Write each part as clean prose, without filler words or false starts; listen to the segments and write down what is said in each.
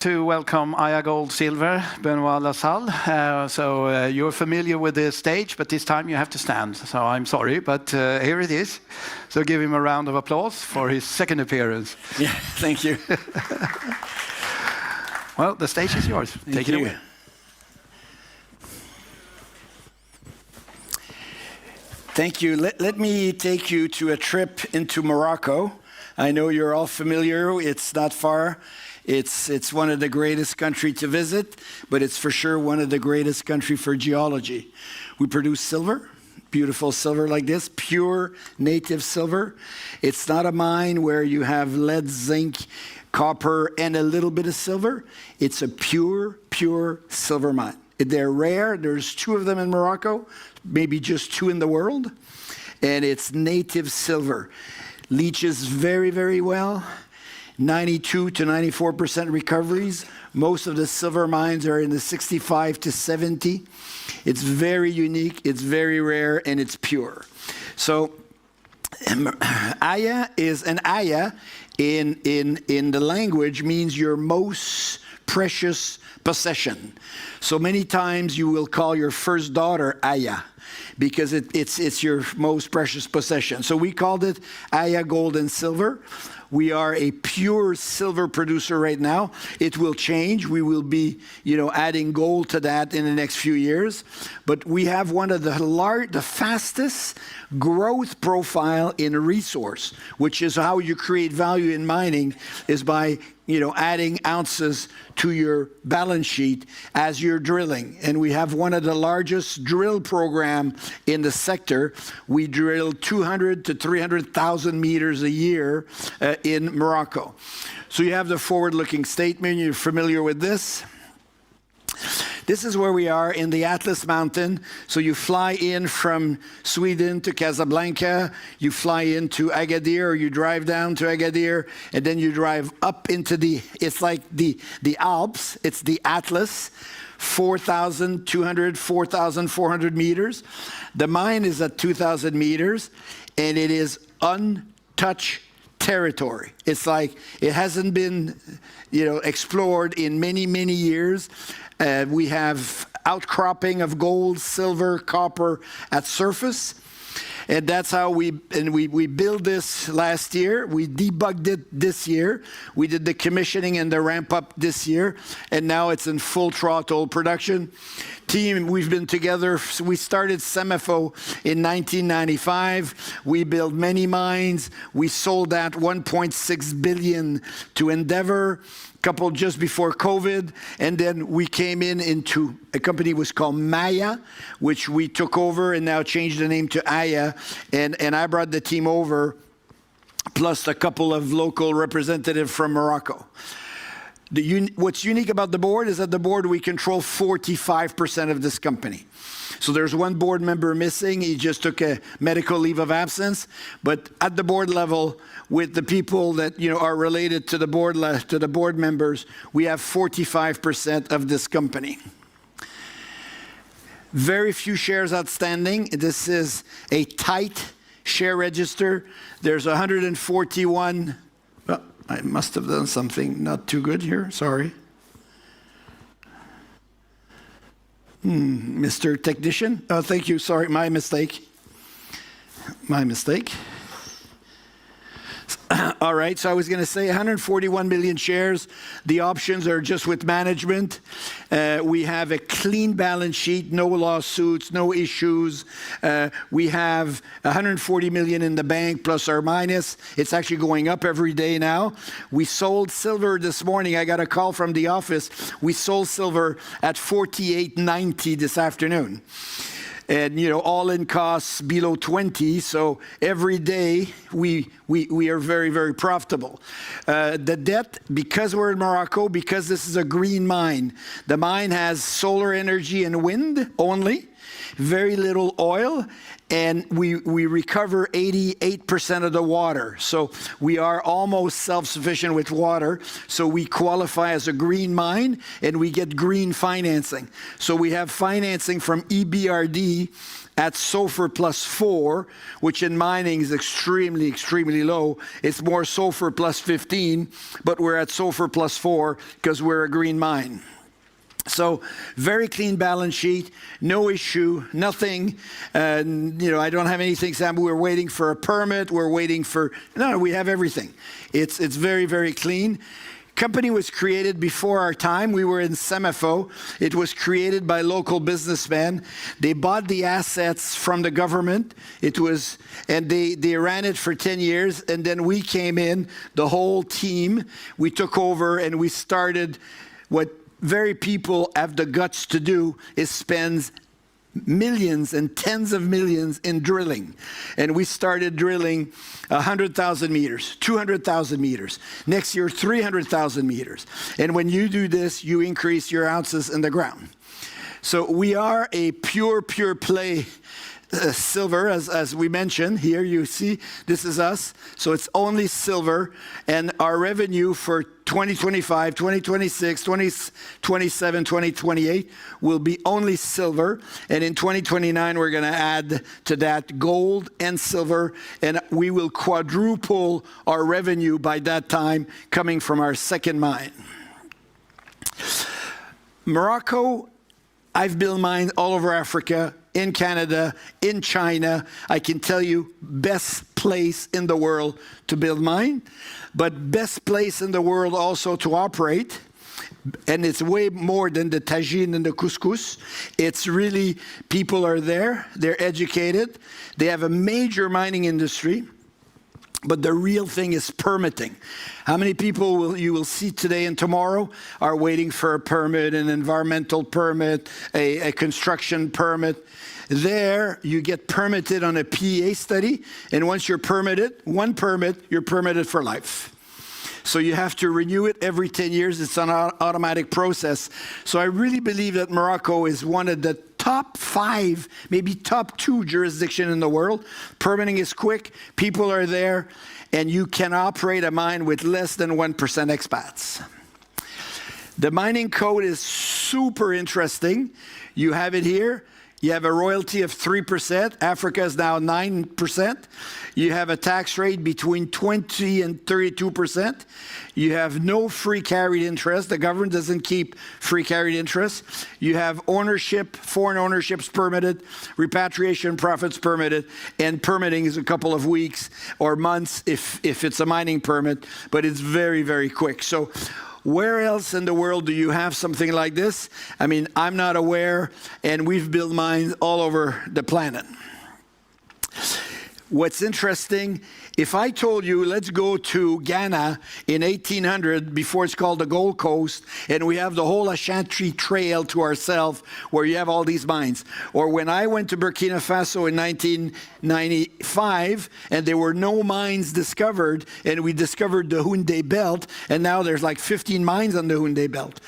To welcome Aya Gold Silver, Benoit La Salle. You're familiar with the stage, but this time you have to stand. So I'm sorry, but here it is. So give him a round of applause for his second appearance. Yeah, thank you. Well, the stage is yours. Take it away. Thank you. Let me take you to a trip into Morocco. I know you're all familiar. It's not far. It's one of the greatest countries to visit, but it's for sure one of the greatest countries for geology. We produce silver, beautiful silver like this, pure native silver. It's not a mine where you have lead, zinc, copper, and a little bit of silver. It's a pure silver mine. They're rare. There's 2 of them in Morocco, maybe just 2 in the world. And it's native silver. Leaches very, very well. 92 to 94% recoveries. Most of the silver mines are in the 65 to 70. It's very unique, it's very rare, and it's pure. So Aya is an Aya in the language means your most precious possession. So many times you will call your first daughter Aya because it's your most precious possession. So we called it Aya Gold and Silver. We are a pure silver producer right now. It will change. We will be, adding gold to that in the next few years. But we have one of the fastest growth profile in resource, which is how you create value in mining, is by adding ounces to your balance sheet as you're drilling. And we have one of the largest drill program in the sector. We drill 200 to 300,000 meters a year in Morocco. So you have the forward-looking statement. You're familiar with this. This is where we are in the Atlas Mountain. So you fly in from Sweden to Casablanca, you fly into Agadir, or you drive down to Agadir, and then you drive up into it's like the Alps, it's the Atlas, 4,200, 4,400 meters. The mine is at 2,000 meters, and it is untouched territory. It's like it hasn't been, explored in many, many years. We have outcropping of gold, silver, copper at surface. And that's how we built this last year. We debugged it this year. We did the commissioning and the ramp up this year. And now it's in full throttle production. Team, we've been together. We started SEMAFO in 1995. We built many mines. We sold that 1.6 billion to Endeavor, couple just before COVID, and then we came into a company was called Maya, which we took over and now changed the name to Aya, and I brought the team over, plus a couple of local representatives from Morocco. What's unique about the board is that the board, we control 45% of this company. So there's one board member missing. He just took a medical leave of absence. But at the board level, with the people that are related to the board members, we have 45% of this company. Very few shares outstanding. This is a tight share register. There's 141. Oh, I must have done something not too good here. Sorry. Mr. Technician? Oh, thank you. Sorry, my mistake. All right, so I was going to say 141 million shares. The options are just with management. We have a clean balance sheet, no lawsuits, no issues. We have 140 million in the bank, plus or minus. It's actually going up every day now. We sold silver this morning. I got a call from the office. We sold silver at 48.90 this afternoon. And all-in costs below 20. So every day we are very, very profitable. The debt, because we're in Morocco, because this is a green mine, the mine has solar energy and wind only. very little oil, and we recover 88% of the water. So we are almost self-sufficient with water. So we qualify as a green mine, and we get green financing. So we have financing from EBRD at SOFR plus 4, which in mining is extremely, extremely low. It's more SOFR plus 15, but we're at SOFR plus 4 because we're a green mine. So very clean balance sheet, no issue, nothing. I don't have anything, Sam. We're waiting for a permit. We're waiting for, no, we have everything. It's very, very clean. Company was created before our time. We were in SEMAFO. It was created by local businessmen. They bought the assets from the government. And they ran it for 10 years. And then we came in, the whole team. We took over and we started what very people have the guts to do is spend millions and tens of millions in drilling. And we started drilling 100,000 meters, 200,000 meters. Next year, 300,000 meters. And when you do this, you increase your ounces in the ground. So we are a pure play silver, as we mentioned. Here you see, this is us. So it's only silver. And our revenue for 2025, 2026, 2027, 2028 will be only silver. And in 2029, we're going to add to that gold and silver. And we will quadruple our revenue by that time coming from our second mine. Morocco, I've built mines all over Africa, in Canada, in China. I can tell you, best place in the world to build mine, but best place in the world also to operate. And it's way more than the tagine and the couscous. It's really, people are there, they're educated, they have a major mining industry. But the real thing is permitting. How many people you will see today and tomorrow are waiting for a permit, an environmental permit, a construction permit? There, you get permitted on a PEA study, and once you're permitted, one permit, you're permitted for life. So you have to renew it every 10 years. It's an automatic process. So I really believe that Morocco is one of the top 5, maybe top 2 jurisdiction in the world. Permitting is quick, people are there, and you can operate a mine with less than 1% expats. The mining code is super interesting. You have it here. You have a royalty of 3%. Africa is now 9%. You have a tax rate between 20 and 32%. You have no free carried interest. The government doesn't keep free carried interest. You have ownership, foreign ownerships permitted, repatriation profits permitted, and permitting is a couple of weeks or months if it's a mining permit, but it's very, very quick. So where else in the world do you have something like this? I mean, I'm not aware, and we've built mines all over the planet. What's interesting, if I told you, let's go to Ghana in 1800, before it's called the Gold Coast, and we have the whole Ashanti Trail to ourselves, where you have all these mines. Or when I went to Burkina Faso in 1995, and there were no mines discovered, and we discovered the Houndé Belt, and now there's like 15 mines on the Houndé Belt.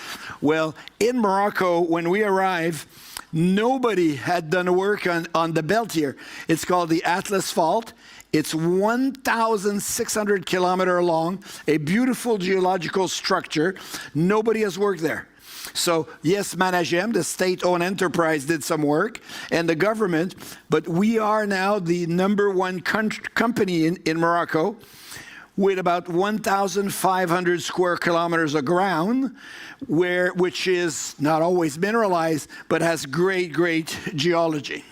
Well, in Morocco, when we arrived, nobody had done work on the belt here. It's called the Atlas Fault. It's 1,600 kilometers long, a beautiful geological structure. Nobody has worked there. So yes, Managem, the state-owned enterprise, did some work, and the government, but we are now the #1 company in Morocco with about 1,500 square kilometers of ground, which is not always mineralized, but has great geology.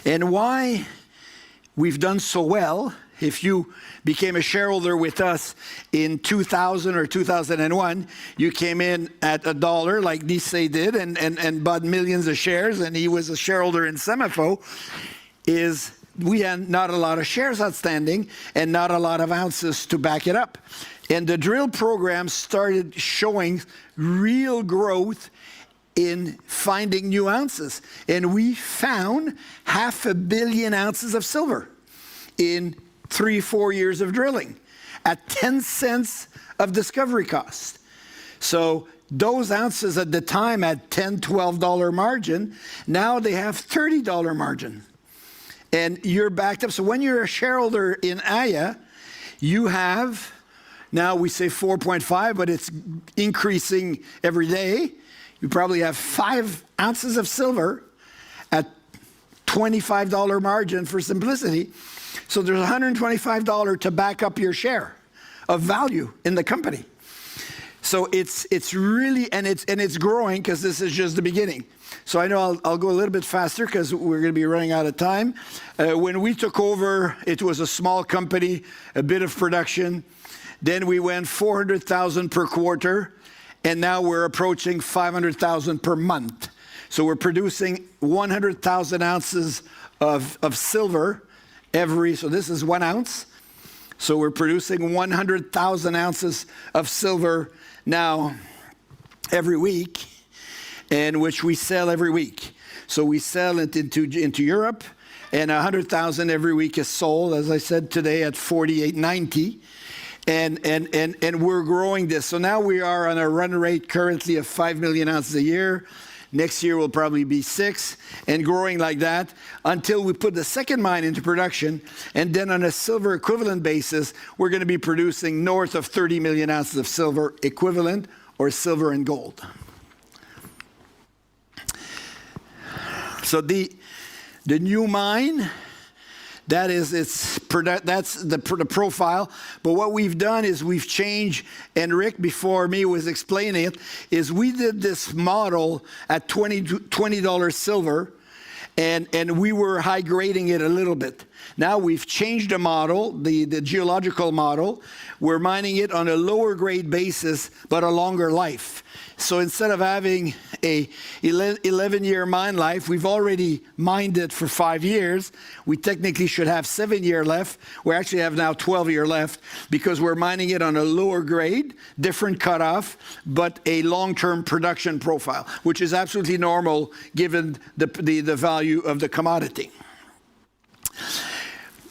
And why we've done so well, if you became a shareholder with us in 2000 or 2001, you came in at $1 like Nisei did and bought millions of shares, and he was a shareholder in SEMAFO, is we had not a lot of shares outstanding and not a lot of ounces to back it up. And the drill program started showing real growth in finding new ounces. And we found 500 million ounces of silver in 3-4 years of drilling at 10 cents of discovery cost. So those ounces at the time at $10, $12 margin, now they have $30 margin. And you're backed up. So when you're a shareholder in Aya, you have, now we say 4.5, but it's increasing every day. You probably have 5 ounces of silver at $25 margin for simplicity. So there's $125 to back up your share of value in the company. So it's really, and it's growing, because this is just the beginning. So I know I'll go a little bit faster because we're going to be running out of time. When we took over, it was a small company, a bit of production. Then we went 400,000 per quarter, and now we're approaching 500,000 per month. So we're producing 100,000 ounces of silver so this is 1 ounce. So we're producing 100,000 ounces of silver now every week, and which we sell every week. So we sell it into Europe, and 100,000 every week is sold, as I said today, at 48.90. And we're growing this. So now we are on a run rate currently of 5 million ounces a year. Next year will probably be 6, and growing like that until we put the second mine into production. And then on a silver equivalent basis, we're going to be producing north of 30 million ounces of silver equivalent, or silver and gold. So the new mine, that's the profile. But what we've done is we've changed, and Rick before me was explaining it, is we did this model at $20 silver, and we were high grading it a little bit. Now we've changed the model, the geological model. We're mining it on a lower grade basis, but a longer life. So instead of having a 11-year mine life, we've already mined it for 5 years. We technically should have 7-year left. We actually have now 12-year left, because we're mining it on a lower grade, different cutoff, but a long-term production profile, which is absolutely normal given the value of the commodity.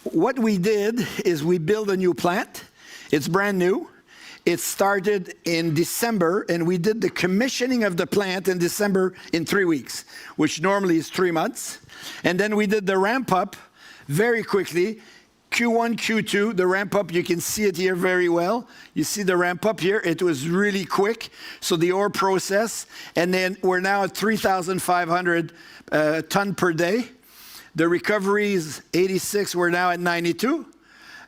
What we did is we built a new plant. It's brand new. It started in December, and we did the commissioning of the plant in December in 3 weeks, which normally is 3 months. And then we did the ramp up very quickly. Q1, Q2, the ramp up, you can see it here very well. You see the ramp up here, it was really quick. So the ore process, and then we're now at 3,500 ton per day. The recovery is 86, we're now at 92.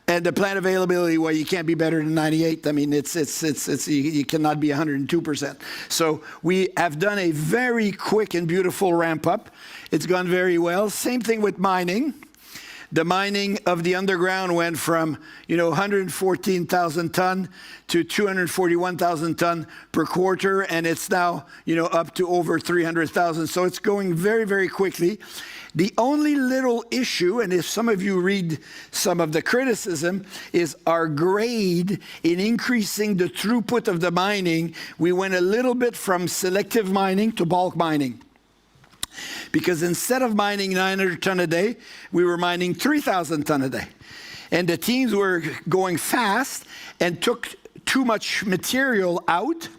And the plant availability, well, you can't be better than 98. I mean, you cannot be 102%. So we have done a very quick and beautiful ramp up. It's gone very well. Same thing with mining. The mining of the underground went from 114,000 ton to 241,000 ton per quarter, and it's now up to over 300,000. So it's going very, very quickly. The only little issue, and if some of you read some of the criticism, is our grade in increasing the throughput of the mining. We went a little bit from selective mining to bulk mining. Because instead of mining 900 ton a day, we were mining 3,000 ton a day. And the teams were going fast and took too much material out.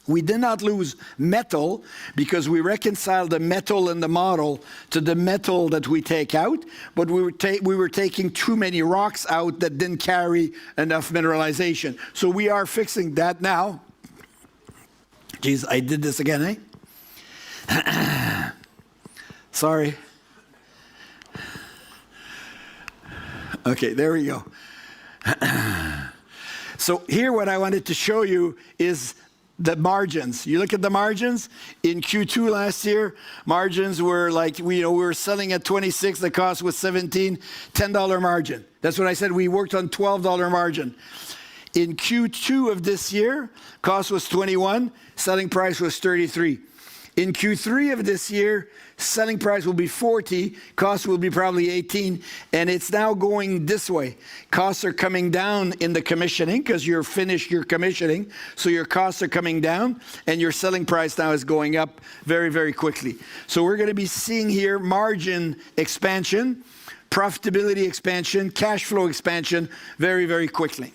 We did not lose metal, because we reconciled the metal in the model to the metal that we take out, but we were taking too many rocks out that didn't carry enough mineralization. So we are fixing that now. Geez, I did this again, eh? Sorry. Okay, there we go. So here what I wanted to show you is the margins. You look at the margins in Q2 last year, margins were like, we were selling at 26, the cost was 17, $10 margin. That's what I said, we worked on $12 margin. In Q2 of this year, cost was 21, selling price was 33. In Q3 of this year, selling price will be 40, cost will be probably 18, and it's now going this way. Costs are coming down in the commissioning because you're finished your commissioning, so your costs are coming down, and your selling price now is going up very, very quickly. So we're going to be seeing here margin expansion, profitability expansion, cash flow expansion very, very quickly.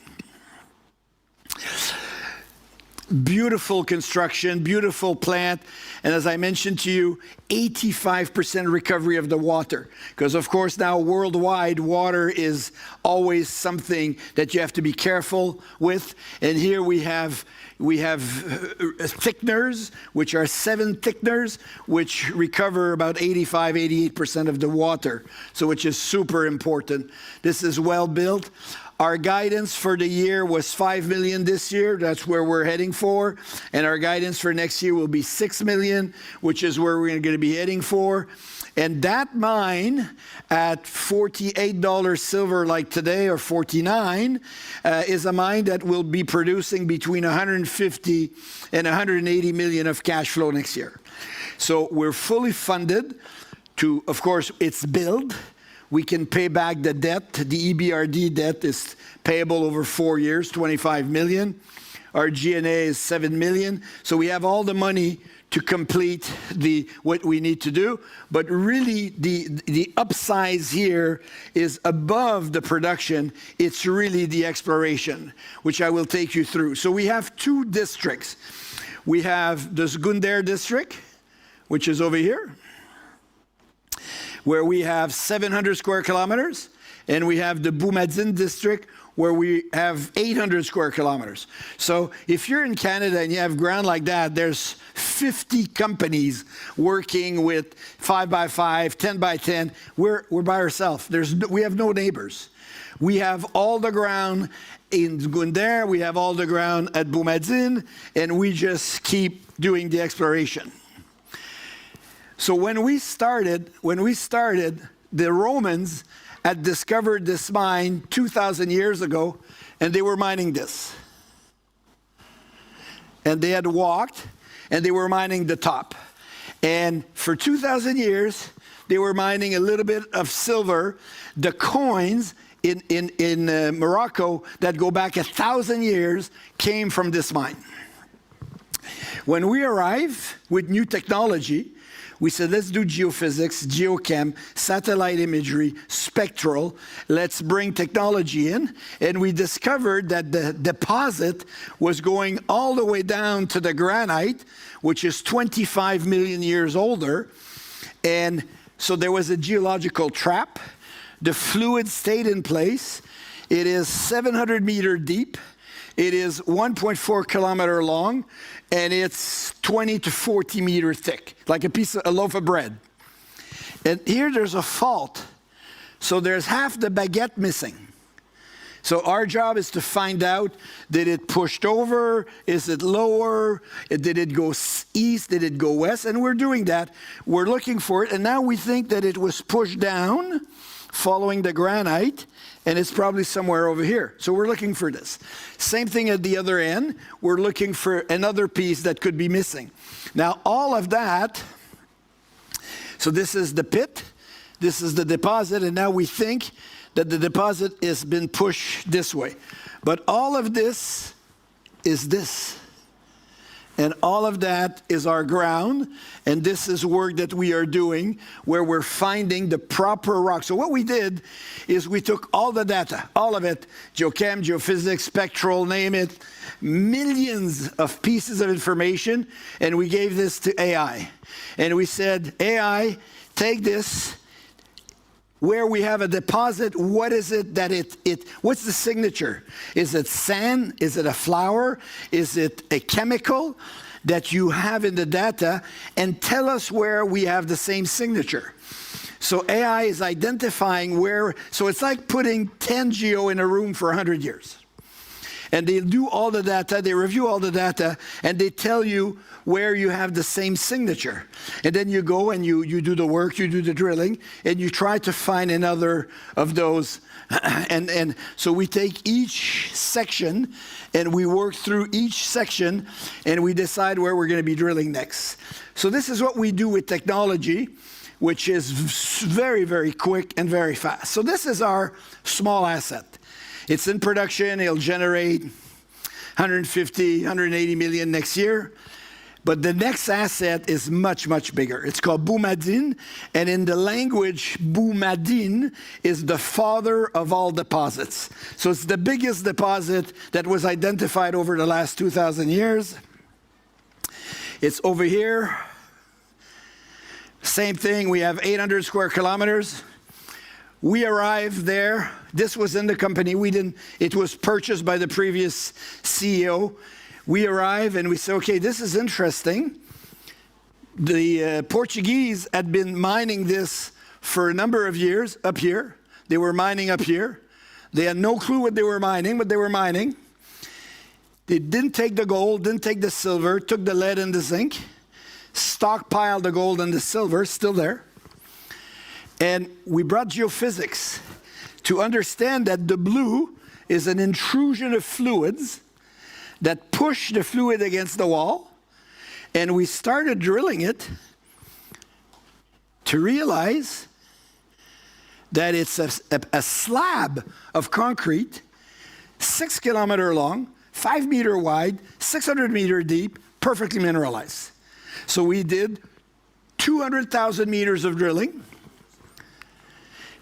beautiful construction, beautiful plant, and as I mentioned to you, 85% recovery of the water. Because of course now worldwide, water is always something that you have to be careful with. And here we have thickeners, which are 7 thickeners, which recover about 88% of the water. So which is super important. This is well built. Our guidance for the year was 5 million this year. That's where we're heading for. And our guidance for next year will be 6 million, which is where we're going to be heading for. And that mine at $48 silver like today, or 49, is a mine that will be producing between 150 and 180 million of cash flow next year. So we're fully funded to, of course, it's build. We can pay back the debt. The EBRD debt is payable over 4 years, 25 million. Our G&A is 7 million. So we have all the money to complete what we need to do. But really, the upsize here is above the production. It's really the exploration, which I will take you through. So we have 2 districts. We have the Zgounder district, which is over here, where we have 700 square kilometers, and we have the Boumadine district, where we have 800 square kilometers. So if you're in Canada and you have ground like that, there's 50 companies working with 5x5, 10x10. We're by ourselves. We have no neighbors. We have all the ground in Zgounder, we have all the ground at Boumadine, and we just keep doing the exploration. So when we started, the Romans had discovered this mine 2,000 years ago, and they were mining this. And they had walked, and they were mining the top. And for 2,000 years, they were mining a little bit of silver. The coins in Morocco that go back 1,000 years came from this mine. When we arrived with new technology, we said, let's do geophysics, geochem, satellite imagery, spectral. Let's bring technology in. And we discovered that the deposit was going all the way down to the granite, which is 25 million years older. And so there was a geological trap. The fluid stayed in place. It is 700 meter deep. It is 1.4 kilometer long, and it's 20 to 40 meter thick, like a loaf of bread. And here there's a fault. So there's half the baguette missing. So our job is to find out, did it pushed over? Is it lower? Did it go east? Did it go west? And we're doing that. We're looking for it. And now we think that it was pushed down following the granite, and it's probably somewhere over here. So we're looking for this. Same thing at the other end. We're looking for another piece that could be missing. Now, all of that, so this is the pit, this is the deposit, and now we think that the deposit has been pushed this way. But all of this is this. And all of that is our ground, and this is work that we are doing where we're finding the proper rock. So what we did is we took all the data, all of it, geochem, geophysics, spectral, name it, millions of pieces of information, and we gave this to AI. And we said, AI, take this, where we have a deposit, what is it that what's the signature? Is it sand? Is it a flower? Is it a chemical that you have in the data? And tell us where we have the same signature. So AI is identifying where, so it's like putting 10 geo in a room for 100 years. And they do all the data, they review all the data, and they tell you where you have the same signature. And then you go and you do the work, you do the drilling, and you try to find another of those. And so we take each section, and we work through each section, and we decide where we're going to be drilling next. So this is what we do with technology, which is very, very quick and very fast. So this is our small asset. It's in production. It'll generate 150, 180 million next year. But the next asset is much, much bigger. It's called Boumadine, and in the language, Boumadine is the father of all deposits. So it's the biggest deposit that was identified over the last 2,000 years. It's over here. Same thing, we have 800 square kilometers. We arrived there. This was in the company. It was purchased by the previous CEO. We arrive and we say, okay, this is interesting. The Portuguese had been mining this for a number of years up here. They were mining up here. They had no clue what they were mining, but they were mining. They didn't take the gold, didn't take the silver, took the lead and the zinc, stockpiled the gold and the silver, still there. And we brought geophysics to understand that the blue is an intrusion of fluids that push the fluid against the wall, and we started drilling it to realize that it's a slab of concrete, 6 kilometer long, 5 meter wide, 600 meter deep, perfectly mineralized. So we did 200,000 meters of drilling,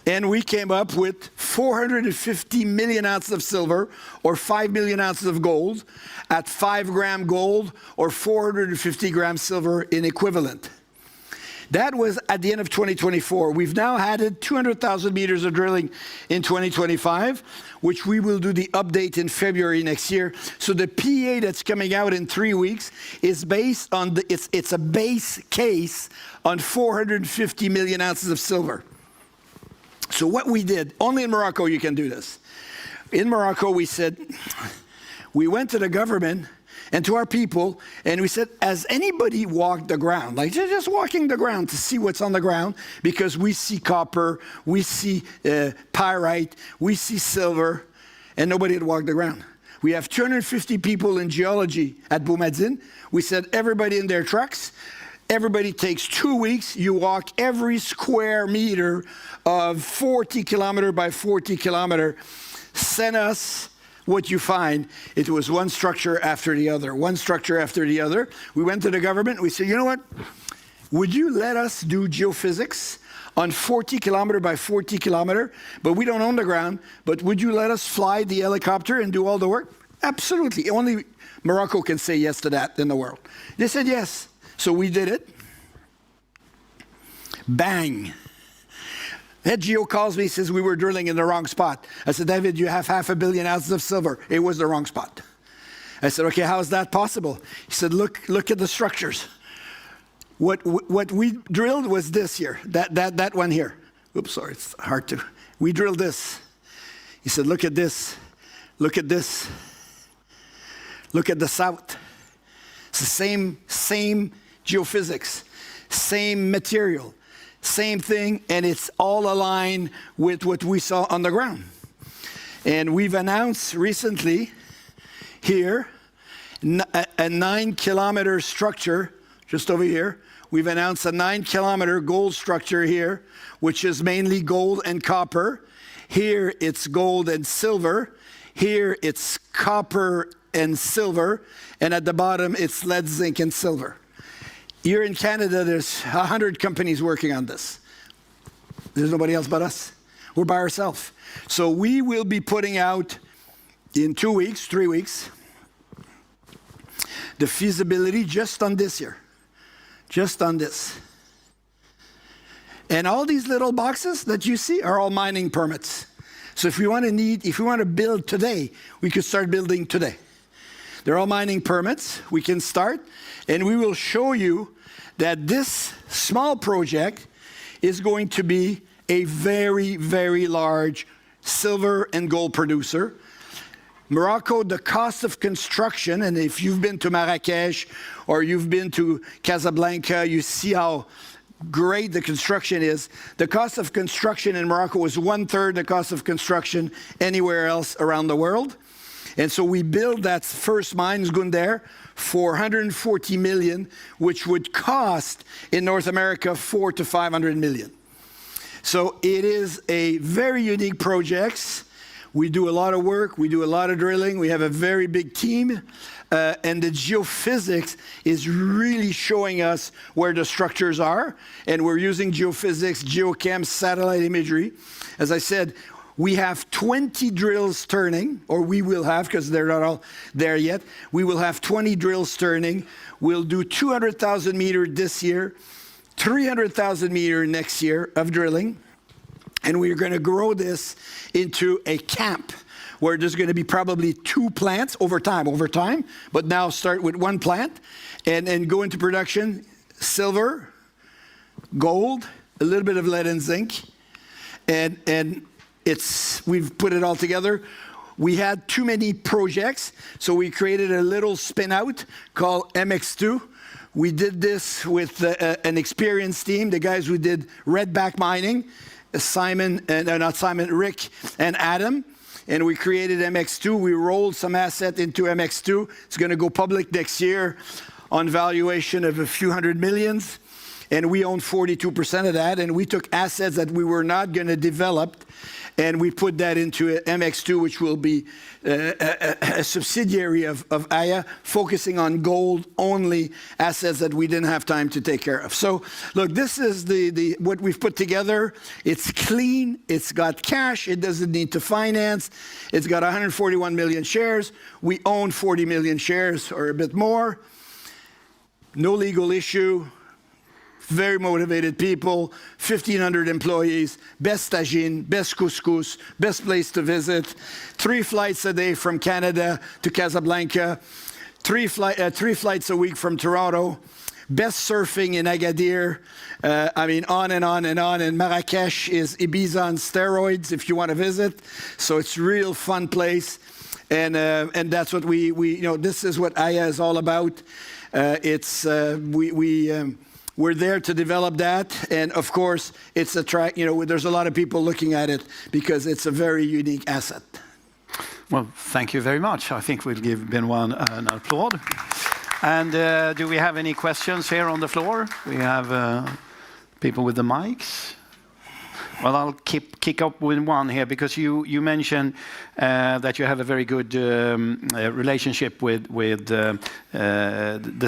and we came up with 450 million ounces of silver or 5 million ounces of gold at 5 gram gold or 450 grams silver in equivalent. That was at the end of 2024. We've now added 200,000 meters of drilling in 2025, which we will do the update in February next year. So the PEA that's coming out in 3 weeks is based on, it's a base case on 450 million ounces of silver. So what we did, only in Morocco you can do this. In Morocco we said, we went to the government and to our people, and we said, has anybody walked the ground? Like just walking the ground to see what's on the ground, because we see copper, we see pyrite, we see silver, and nobody had walked the ground. We have 250 people in geology at Boumadine. We said, everybody in their trucks. Everybody takes 2 weeks. You walk every square meter of 40 kilometer by 40 kilometer. Send us what you find. It was one structure after the other, one structure after the other. We went to the government. We said, you know what? Would you let us do geophysics on 40 kilometer by 40 kilometer? But we don't own the ground. But would you let us fly the helicopter and do all the work? Absolutely. Only Morocco can say yes to that in the world. They said yes. So we did it. Bang. Head Geo calls me, says we were drilling in the wrong spot. I said, David, you have 500 million ounces of silver. It was the wrong spot. I said, okay, how is that possible? He said, look at the structures. What we drilled was this here, that one here. Oops, sorry, it's hard to. We drilled this. He said, look at this. Look at this. Look at the south. It's the same geophysics, same material, same thing, and it's all aligned with what we saw on the ground. And we've announced recently here a 9 kilometer structure just over here. We've announced a 9 kilometer gold structure here, which is mainly gold and copper. Here it's gold and silver. Here it's copper and silver, and at the bottom it's lead, zinc, and silver. Here in Canada, there's 100 companies working on this. There's nobody else but us. We're by ourselves. So we will be putting out in 2 weeks, 3 weeks, the feasibility just on this here, just on this. And all these little boxes that you see are all mining permits. So if we want to build today, we could start building today. They're all mining permits. We can start, and we will show you that this small project is going to be a very, very large silver and gold producer. Morocco, the cost of construction, and if you've been to Marrakech or you've been to Casablanca, you see how great the construction is. The cost of construction in Morocco is 1/3 the cost of construction anywhere else around the world. And so we built that first mine, Zgounder, for 140 million, which would cost in North America 400 to 500 million. So it is a very unique project. We do a lot of work. We do a lot of drilling. We have a very big team. And the geophysics is really showing us where the structures are. And we're using geophysics, geochem, satellite imagery. As I said, we have 20 drills turning, or we will have, because they're not all there yet. We will have 20 drills turning. We'll do 200,000 meters this year, 300,000 meters next year of drilling. And we're going to grow this into a camp where there's going to be probably 2 plants over time, but now start with 1 plant and go into production, silver, gold, a little bit of lead and zinc. And we've put it all together. We had too many projects, so we created a little spin-out called MX2. We did this with an experienced team, the guys who did Redback Mining, Rick and Adam. And we created MX2. We rolled some asset into MX2. It's going to go public next year on valuation of a few $100 million. And we own 42% of that. And we took assets that we were not going to develop, and we put that into MX2, which will be a subsidiary of Aya, focusing on gold-only assets that we didn't have time to take care of. So, look, this is what we've put together. It's clean. It's got cash. It doesn't need to finance. It's got 141 million shares. We own 40 million shares or a bit more. No legal issue. Very motivated people, 1,500 employees, best tagine, best couscous, best place to visit, 3 flights a day from Canada to Casablanca, 3 flights a week from Toronto, best surfing in Agadir. I mean, on and on and on. And Marrakesh is Ibiza on steroids if you want to visit. So it's a real fun place. And that's what this is what Aya is all about. We're there to develop that, and of course, it's there's a lot of people looking at it because it's a very unique asset. Well, thank you very much. I think we'll give Benoit an applause. And do we have any questions here on the floor? We have people with the mics. Well, I'll kick up with one here because you mentioned that you have a very good relationship with the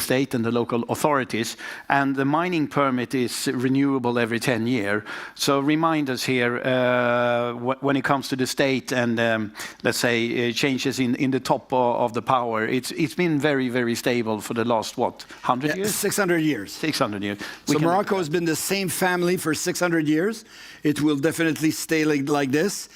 state and the local authorities, and the mining permit is renewable every 10 years. So remind us here when it comes to the state and let's say changes in the top of the power. It's been very, very stable for the last 100 years? 600 years. 600 years. So Morocco has been the same family for 600 years. It will definitely stay like this.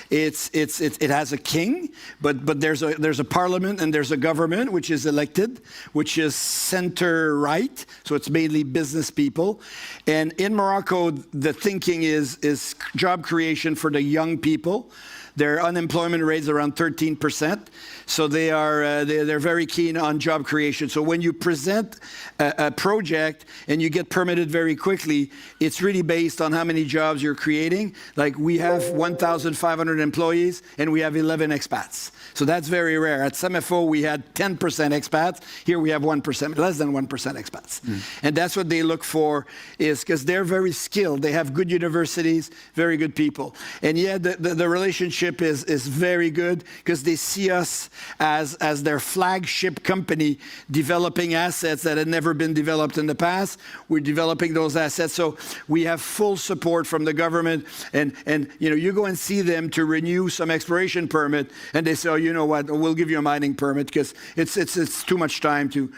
It has a king, but there's a parliament and there's a government which is elected, which is center-right, so it's mainly business people. And in Morocco, the thinking is job creation for the young people. Their unemployment rate is around 13%, so they're very keen on job creation. So when you present a project and you get permitted very quickly, it's really based on how many jobs you're creating. Like we have 1,500 employees and we have 11 expats. So that's very rare. At SEMEFO, we had 10% expats. Here we have 1%, less than 1% expats. And that's what they look for, is because they're very skilled. They have good universities, very good people. And yeah, the relationship is very good because they see us as their flagship company developing assets that had never been developed in the past. We're developing those assets. So we have full support from the government. And you go and see them to renew some exploration permit, and they say, oh, you know what, we'll give you a mining permit because it's too much time to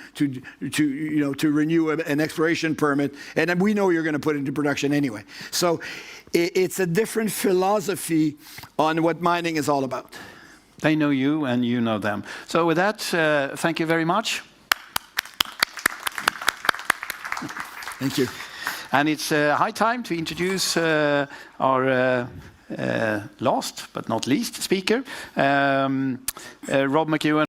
renew an exploration permit, and we know you're going to put it into production anyway. So it's a different philosophy on what mining is all about. They know you and you know them. So with that, thank you very much. Thank you. And it's high time to introduce our last but not least speaker, Rob McEwen.